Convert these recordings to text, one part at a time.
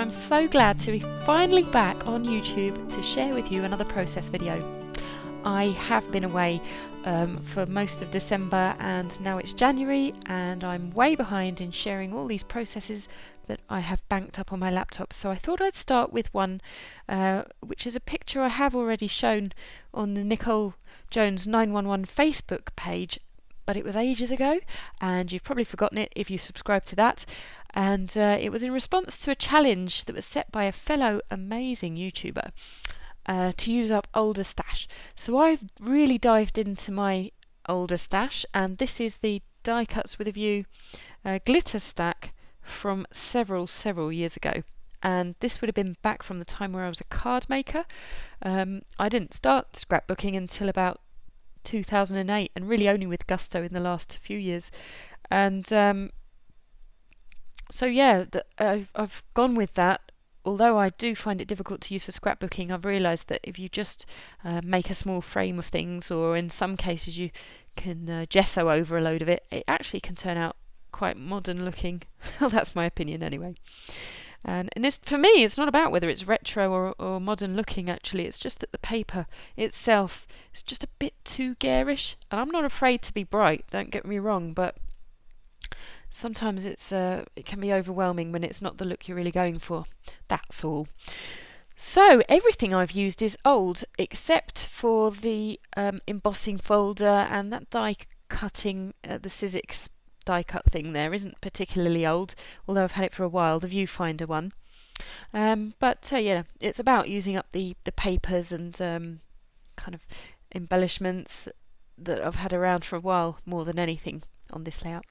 I'm so glad to be finally back on YouTube to share with you another process video. I have been away for most of December and now it's January and I'm way behind in sharing all these processes that I have banked up on my laptop. So I thought I'd start with one which is a picture I have already shown on the Nicole Jones 911 Facebook page, but it was ages ago and you've probably forgotten it if you subscribe to that. And it was in response to a challenge that was set by a fellow amazing YouTuber to use up older stash. So I've really dived into my older stash, and this is the Die Cuts with a View glitter stack from several years ago. And this would have been back from the time where I was a card maker. I didn't start scrapbooking until about 2008, and really only with gusto in the last few years. And so yeah, I've gone with that. Although I do find it difficult to use for scrapbooking, I've realised that if you just make a small frame of things, or in some cases you can gesso over a load of it, it actually can turn out quite modern looking. Well, that's my opinion anyway. And this, for me, it's not about whether it's retro or modern looking actually, it's just that the paper itself is just a bit too garish. And I'm not afraid to be bright, don't get me wrong, but sometimes it can be overwhelming when it's not the look you're really going for. That's all. So everything I've used is old except for the embossing folder, and that die cutting, the Sizzix die cut thing there isn't particularly old, although I've had it for a while, the viewfinder one. But yeah, it's about using up the papers and kind of embellishments that I've had around for a while more than anything on this layout.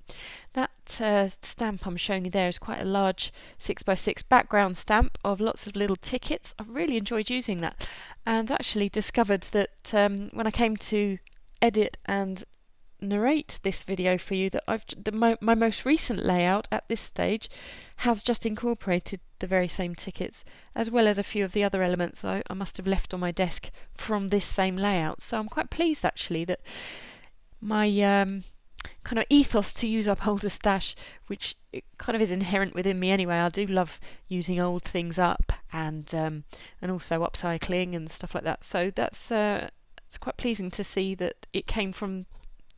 That stamp I'm showing you there is quite a large 6x6 background stamp of lots of little tickets. I've really enjoyed using that, and actually discovered that when I came to edit and narrate this video for you, that my most recent layout at this stage has just incorporated the very same tickets, as well as a few of the other elements I must have left on my desk from this same layout. So I'm quite pleased actually that my kind of ethos to use up older stash, which it kind of is inherent within me anyway. I do love using old things up and also upcycling and stuff like that. So that's it's quite pleasing to see that it came from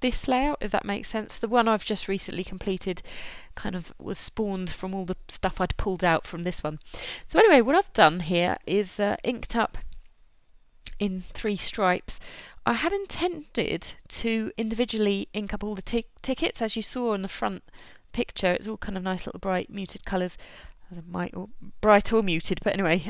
this layout, if that makes sense. The one I've just recently completed kind of was spawned from all the stuff I'd pulled out from this one. So anyway, what I've done here is inked up in 3 stripes. I had intended to individually ink up all the tickets, as you saw in the front picture. It's all kind of nice little bright muted colours, bright or muted, but anyway,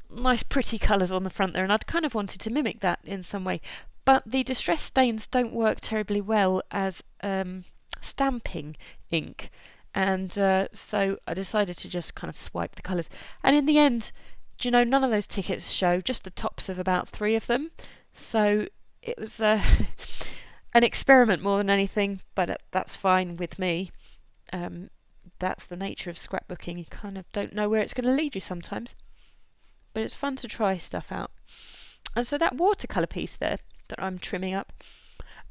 nice pretty colours on the front there, and I'd kind of wanted to mimic that in some way. But the distress stains don't work terribly well as stamping ink, and so I decided to just kind of swipe the colours. And in the end, do you know, none of those tickets show, just the tops of about 3 of them. So it was an experiment more than anything, but that's fine with me. That's the nature of scrapbooking. You kind of don't know where it's going to lead you sometimes, but it's fun to try stuff out. And so that watercolour piece there that I'm trimming up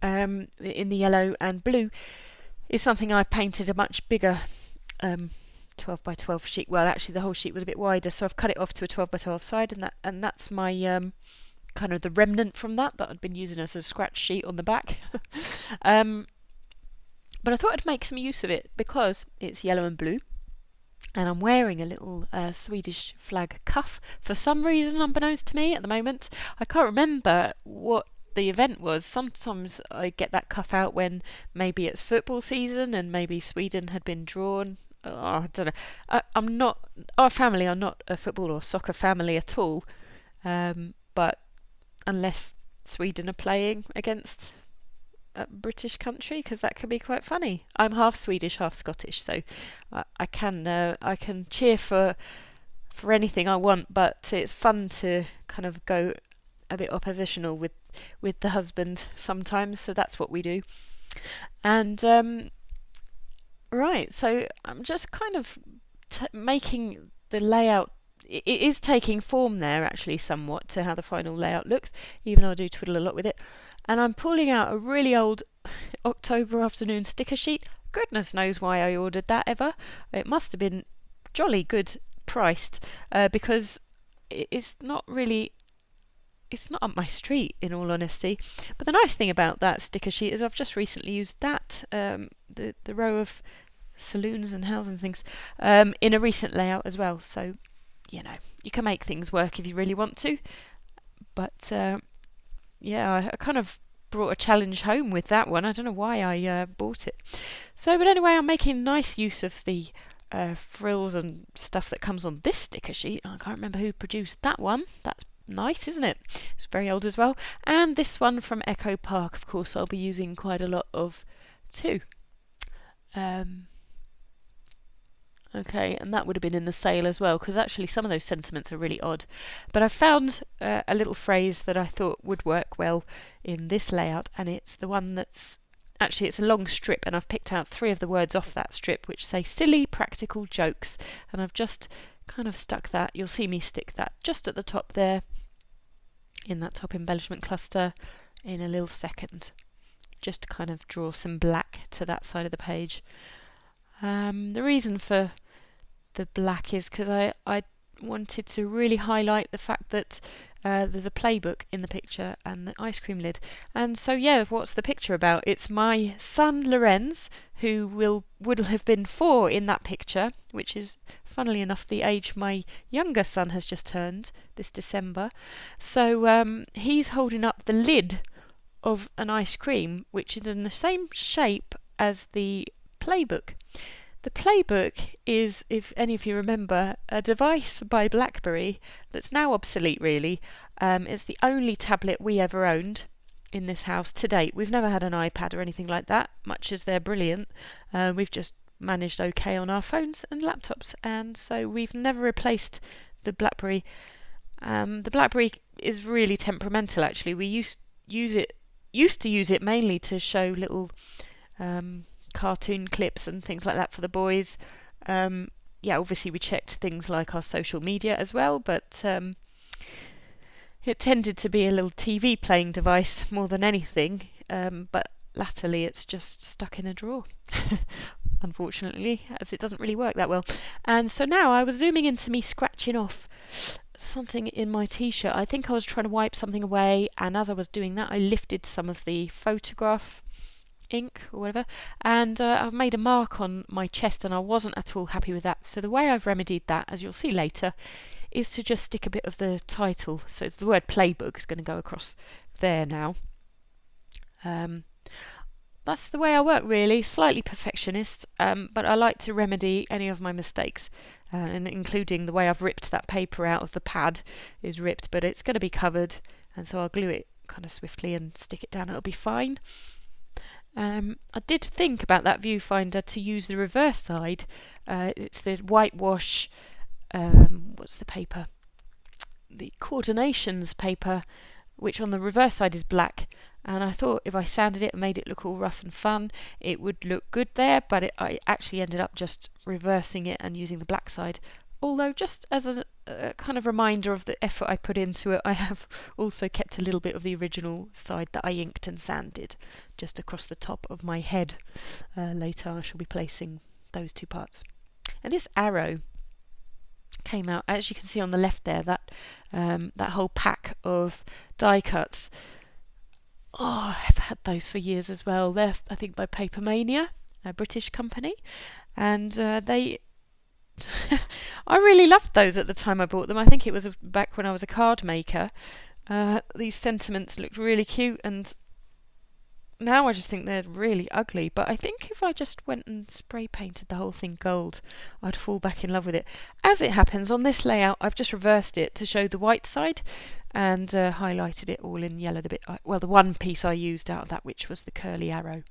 in the yellow and blue is something I painted a much bigger 12 by 12 sheet. Well, actually the whole sheet was a bit wider, so I've cut it off to a 12 by 12 side, and that's my kind of the remnant from that I'd been using as a scratch sheet on the back. But I thought I'd make some use of it because it's yellow and blue, and I'm wearing a little Swedish flag cuff for some reason unbeknownst to me at the moment. I can't remember what the event was. Sometimes I get that cuff out when maybe it's football season and maybe Sweden had been drawn. Oh, I don't know. Our family are not a football or soccer family at all, but unless Sweden are playing against a British country, because that could be quite funny. I'm half Swedish, half Scottish, so I can cheer for anything I want, but it's fun to kind of go a bit oppositional with the husband sometimes, so that's what we do. And right, so I'm just kind of making the layout. It is taking form there actually somewhat to how the final layout looks, even though I do twiddle a lot with it. And I'm pulling out a really old October Afternoon sticker sheet. Goodness knows why I ordered that ever. It must have been jolly good priced, because it's not really, it's not up my street, in all honesty. But the nice thing about that sticker sheet is I've just recently used that, the row of saloons and houses and things, in a recent layout as well. So, you can make things work if you really want to. But yeah, I kind of brought a challenge home with that one. I don't know why I bought it. So, but anyway, I'm making nice use of the frills and stuff that comes on this sticker sheet. I can't remember who produced that one. That's nice, isn't it? It's very old as well. And this one from Echo Park, of course, I'll be using quite a lot of too. Okay, and that would have been in the sale as well, because actually some of those sentiments are really odd. But I found a little phrase that I thought would work well in this layout, and it's the one that's actually, it's a long strip, and I've picked out 3 of the words off that strip which say silly practical jokes, and I've just kind of stuck that. You'll see me stick that just at the top there, in that top embellishment cluster, in a little second, just to kind of draw some black to that side of the page. The reason for the black is because I wanted to really highlight the fact that there's a Playbook in the picture and the ice cream lid. And so, yeah, what's the picture about? It's my son Lorenz, who would have been 4 in that picture, which is, funnily enough, the age my younger son has just turned this December. So he's holding up the lid of an ice cream, which is in the same shape as the Playbook. The Playbook is, if any of you remember, a device by BlackBerry that's now obsolete, really. It's the only tablet we ever owned in this house to date. We've never had an iPad or anything like that, much as they're brilliant. We've just managed okay on our phones and laptops, and so we've never replaced the BlackBerry. The BlackBerry is really temperamental, actually. We used to use it mainly to show little cartoon clips and things like that for the boys. Obviously we checked things like our social media as well, but it tended to be a little TV playing device more than anything. But latterly it's just stuck in a drawer, unfortunately, as it doesn't really work that well. And so now I was zooming into me scratching off something in my t-shirt. I think I was trying to wipe something away, and as I was doing that I lifted some of the photograph ink or whatever, and I've made a mark on my chest, and I wasn't at all happy with that. So the way I've remedied that, as you'll see later, is to just stick a bit of the title. So it's the word Playbook is going to go across there now. That's the way I work, really. Slightly perfectionist, but I like to remedy any of my mistakes, and including the way I've ripped that paper out of the pad is ripped, but it's going to be covered, and so I'll glue it kind of swiftly and stick it down. It'll be fine. I did think about that viewfinder to use the reverse side. It's the whitewash, what's the paper? The coordinations paper, which on the reverse side is black. And I thought if I sanded it and made it look all rough and fun, it would look good there. But I actually ended up just reversing it and using the black side. Although, just as a kind of reminder of the effort I put into it, I have also kept a little bit of the original side that I inked and sanded just across the top of my head. Later I shall be placing those 2 parts. And this arrow came out, as you can see on the left there, that whole pack of die cuts. Oh, I've had those for years as well. They're, I think, by Paper Mania, a British company, and they I really loved those at the time I bought them. I think it was back when I was a card maker. These sentiments looked really cute, and now I just think they're really ugly. But I think if I just went and spray painted the whole thing gold, I'd fall back in love with it. As it happens, on this layout I've just reversed it to show the white side, and highlighted it all in yellow. The one piece I used out of that, which was the curly arrow.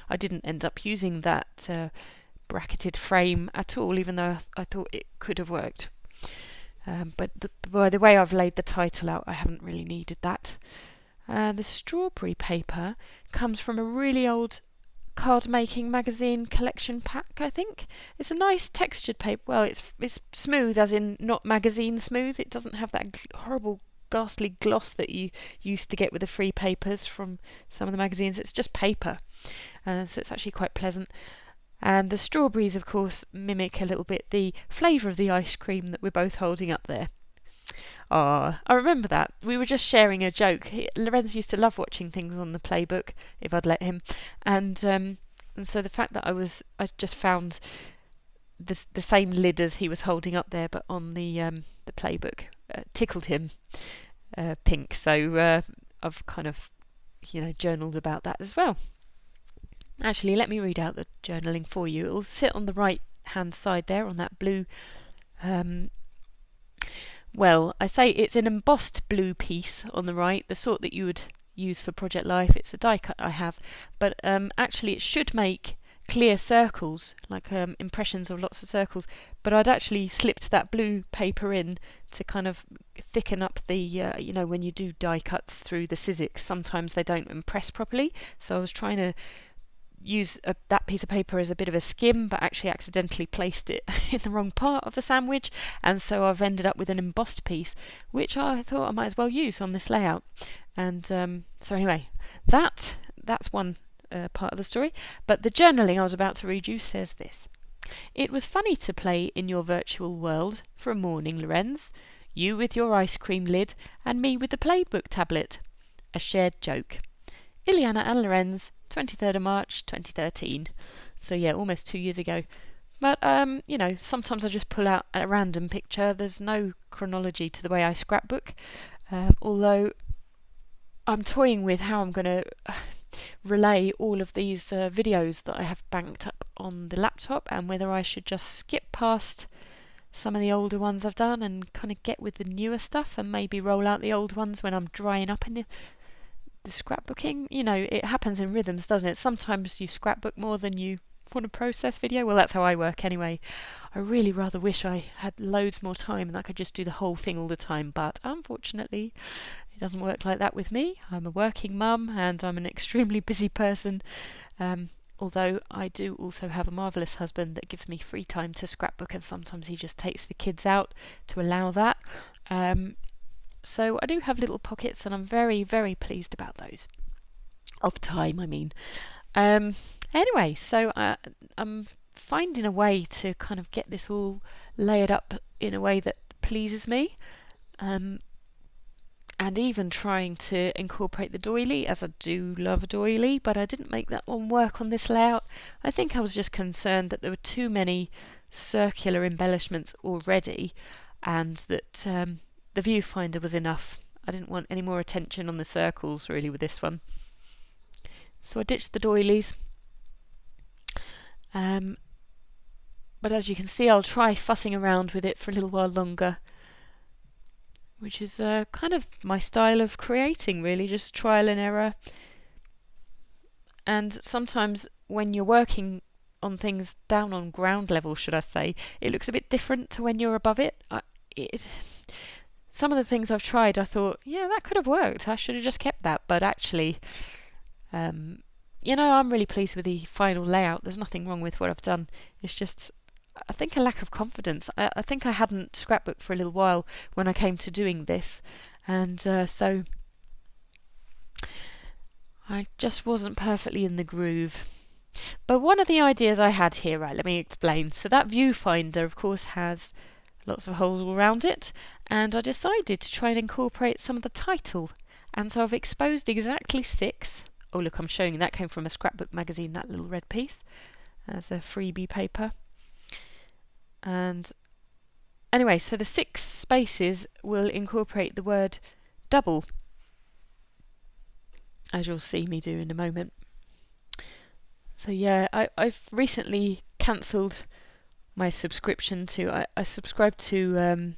I didn't end up using that bracketed frame at all, even though I thought it could have worked. But by the way I've laid the title out, I haven't really needed that. The strawberry paper comes from a really old card making magazine collection pack, I think. It's a nice textured paper. Well, it's smooth, as in not magazine smooth. It doesn't have that horrible ghastly gloss that you used to get with the free papers from some of the magazines. It's just paper, so it's actually quite pleasant. And the strawberries, of course, mimic a little bit the flavour of the ice cream that we're both holding up there. Ah, I remember that. We were just sharing a joke. Lorenz used to love watching things on the Playbook, if I'd let him. And so the fact that I just found the same lid as he was holding up there, but on the Playbook, tickled him pink. So I've kind of, journaled about that as well. Actually, let me read out the journaling for you. It'll sit on the right hand side there on that blue. Well, I say it's an embossed blue piece on the right, the sort that you would use for Project Life. It's a die cut I have, but actually it should make clear circles, like impressions of lots of circles, but I'd actually slipped that blue paper in to kind of thicken up the, when you do die cuts through the Sizzix, sometimes they don't impress properly, so I was trying to use that piece of paper as a bit of a skim, but actually accidentally placed it in the wrong part of the sandwich, and so I've ended up with an embossed piece, which I thought I might as well use on this layout. And so anyway, that's one part of the story. But the journaling I was about to read you says this. It was funny to play in your virtual world for a morning, Lorenz. You with your ice cream lid, and me with the Playbook tablet. A shared joke. Ileana and Lorenz, 23rd of March 2013. So yeah, almost 2 years ago. But sometimes I just pull out a random picture. There's no chronology to the way I scrapbook, although I'm toying with how I'm going to relay all of these videos that I have banked up on the laptop, and whether I should just skip past some of the older ones I've done and kind of get with the newer stuff, and maybe roll out the old ones when I'm drying up in the scrapbooking. It happens in rhythms, doesn't it? Sometimes you scrapbook more than you want to process video. Well, that's how I work anyway. I really rather wish I had loads more time and I could just do the whole thing all the time, but unfortunately it doesn't work like that with me. I'm a working mum and I'm an extremely busy person, although I do also have a marvellous husband that gives me free time to scrapbook, and sometimes he just takes the kids out to allow that. So I do have little pockets, and I'm very, very pleased about those. Of time, I mean. Anyway, so I'm finding a way to kind of get this all layered up in a way that pleases me. And even trying to incorporate the doily, as I do love a doily, but I didn't make that one work on this layout. I think I was just concerned that there were too many circular embellishments already, and that the viewfinder was enough. I didn't want any more attention on the circles really with this one. So I ditched the doilies. But as you can see, I'll try fussing around with it for a little while longer, which is kind of my style of creating, really, just trial and error. And sometimes when you're working on things down on ground level, should I say, it looks a bit different to when you're above it. Some of the things I've tried, I thought, yeah, that could have worked. I should have just kept that. But actually, I'm really pleased with the final layout. There's nothing wrong with what I've done. It's just, I think, a lack of confidence. I think I hadn't scrapbooked for a little while when I came to doing this, and so I just wasn't perfectly in the groove. But one of the ideas I had here, right, let me explain. So that viewfinder, of course, has lots of holes all around it, and I decided to try and incorporate some of the title. And so I've exposed exactly 6. Oh look, I'm showing you that came from a Scrapbook magazine, that little red piece, as a freebie paper. And anyway, so the 6 spaces will incorporate the word double, as you'll see me do in a moment. So yeah, I've recently cancelled my subscription to, I subscribed to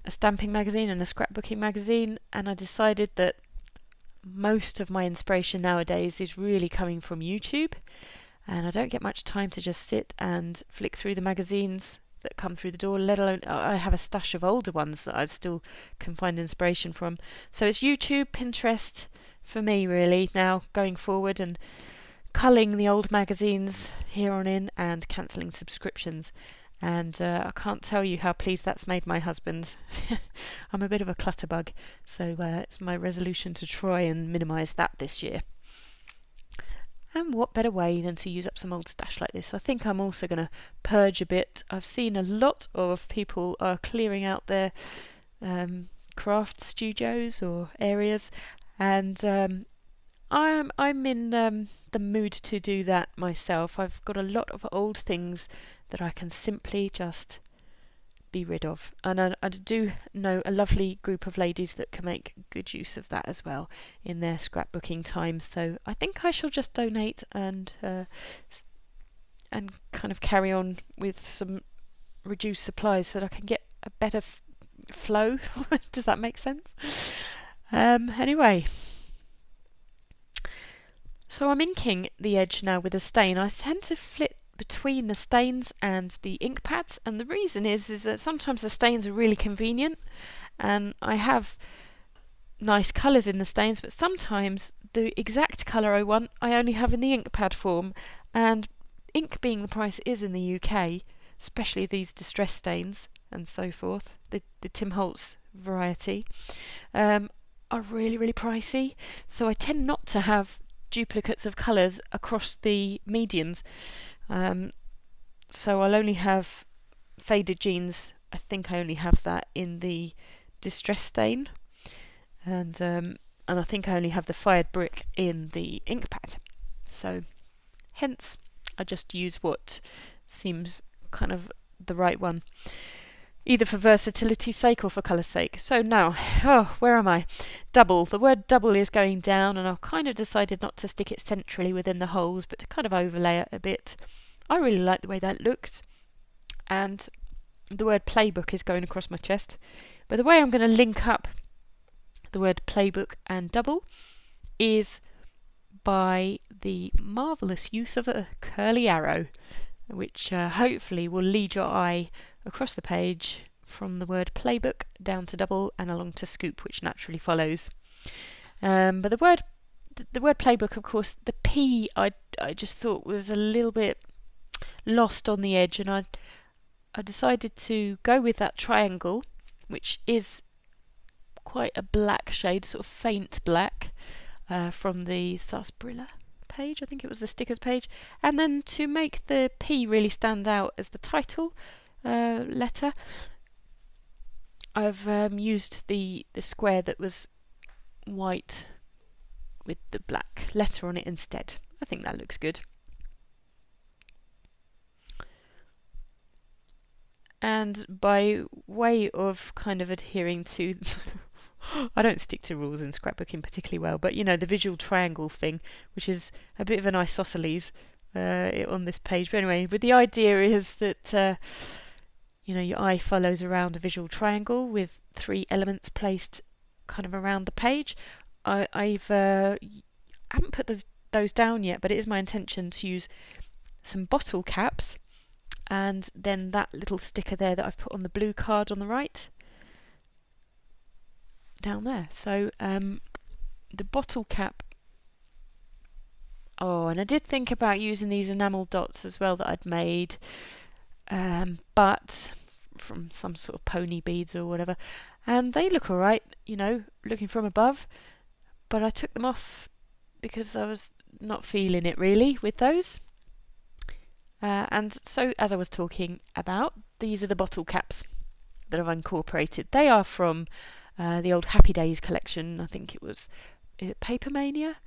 a stamping magazine and a scrapbooking magazine, and I decided that most of my inspiration nowadays is really coming from YouTube, and I don't get much time to just sit and flick through the magazines that come through the door, let alone I have a stash of older ones that I still can find inspiration from. So it's YouTube, Pinterest for me really now going forward, and culling the old magazines here on in and cancelling subscriptions. And I can't tell you how pleased that's made my husband. I'm a bit of a clutterbug, so it's my resolution to try and minimise that this year. And what better way than to use up some old stash like this? I think I'm also going to purge a bit. I've seen a lot of people are clearing out their craft studios or areas, and I'm in the mood to do that myself. I've got a lot of old things that I can simply just be rid of, and I do know a lovely group of ladies that can make good use of that as well in their scrapbooking time. So I think I shall just donate and kind of carry on with some reduced supplies so that I can get a better flow. Does that make sense? Anyway, so I'm inking the edge now with a stain. I tend to flip between the stains and the ink pads, and the reason is that sometimes the stains are really convenient and I have nice colours in the stains, but sometimes the exact colour I want I only have in the ink pad form, and ink being the price it is in the UK, especially these distress stains and so forth, the Tim Holtz variety, are really pricey, so I tend not to have duplicates of colours across the mediums. So I'll only have faded jeans. I think I only have that in the distress stain, and I think I only have the fired brick in the ink pad. So hence I just use what seems kind of the right one, either for versatility's sake or for colour's sake. So now, where am I? Double. The word double is going down, and I've kind of decided not to stick it centrally within the holes, but to kind of overlay it a bit. I really like the way that looks, and the word Playbook is going across my chest. But the way I'm going to link up the word Playbook and double is by the marvellous use of a curly arrow, which hopefully will lead your eye across the page from the word Playbook down to double and along to scoop, which naturally follows. But the word Playbook, of course, the P I just thought was a little bit lost on the edge, and I decided to go with that triangle, which is quite a black shade, sort of faint black, from the Sarsaparilla page. I think it was the stickers page. And then to make the P really stand out as the title letter, I've used the square that was white with the black letter on it instead. I think that looks good. And by way of kind of adhering to I don't stick to rules in scrapbooking particularly well, but you know, the visual triangle thing, which is a bit of an isosceles on this page. But anyway, but the idea is that you know, your eye follows around a visual triangle with 3 elements placed kind of around the page. I haven't put those down yet, but it is my intention to use some bottle caps, and then that little sticker there that I've put on the blue card on the right down there. So the bottle cap. Oh, and I did think about using these enamel dots as well that I'd made, but from some sort of pony beads or whatever, and they look alright, you know, looking from above, but I took them off because I was not feeling it really with those. And so, as I was talking about, these are the bottle caps that I've incorporated. They are from the old Happy Days collection. I think it was Paper Mania,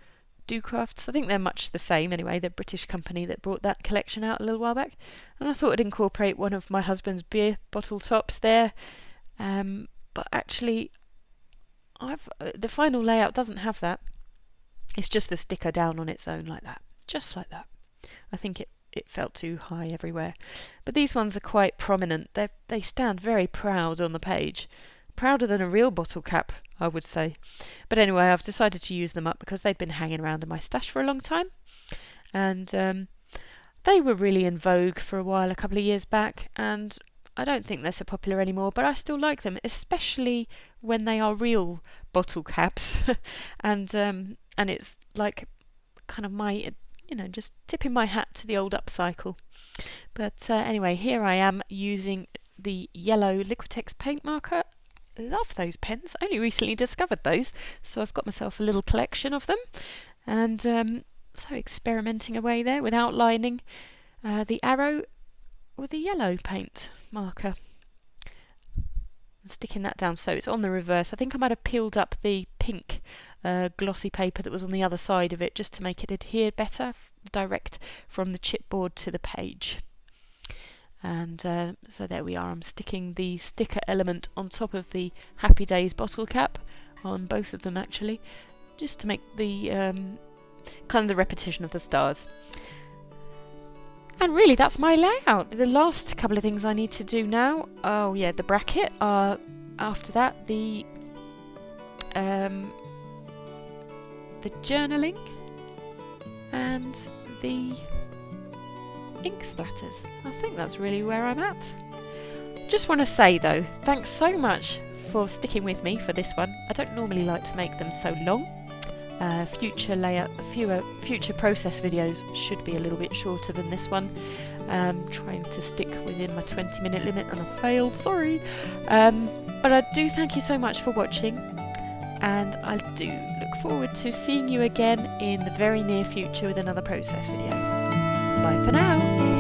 Do Crafts. I think they're much the same anyway. They're a British company that brought that collection out a little while back. And I thought I'd incorporate one of my husband's beer bottle tops there. But actually, the final layout doesn't have that. It's just the sticker down on its own like that. Just like that. I think it felt too high everywhere. But these ones are quite prominent. They stand very proud on the page. Prouder than a real bottle cap, I would say. But anyway, I've decided to use them up because they've been hanging around in my stash for a long time. And they were really in vogue for a while, a couple of years back, and I don't think they're so popular anymore, but I still like them, especially when they are real bottle caps. and it's like kind of my, you know, just tipping my hat to the old upcycle. But anyway, here I am using the yellow Liquitex paint marker. Love those pens. Only recently discovered those, so I've got myself a little collection of them. And So experimenting away there with outlining the arrow with a yellow paint marker. I'm sticking that down so it's on the reverse. I think I might have peeled up the pink glossy paper that was on the other side of it just to make it adhere better, direct from the chipboard to the page. And so there we are. I'm sticking the sticker element on top of the Happy Days bottle cap, on both of them actually, just to make the kind of the repetition of the stars. And really that's my layout. The last couple of things I need to do now, oh yeah, the bracket, after that the journaling and the ink splatters. I think that's really where I'm at. Just want to say though, thanks so much for sticking with me for this one. I don't normally like to make them so long. Future process videos should be a little bit shorter than this one. Trying to stick within my 20-minute limit and I failed, sorry. But I do thank you so much for watching, and I do look forward to seeing you again in the very near future with another process video. Bye for now.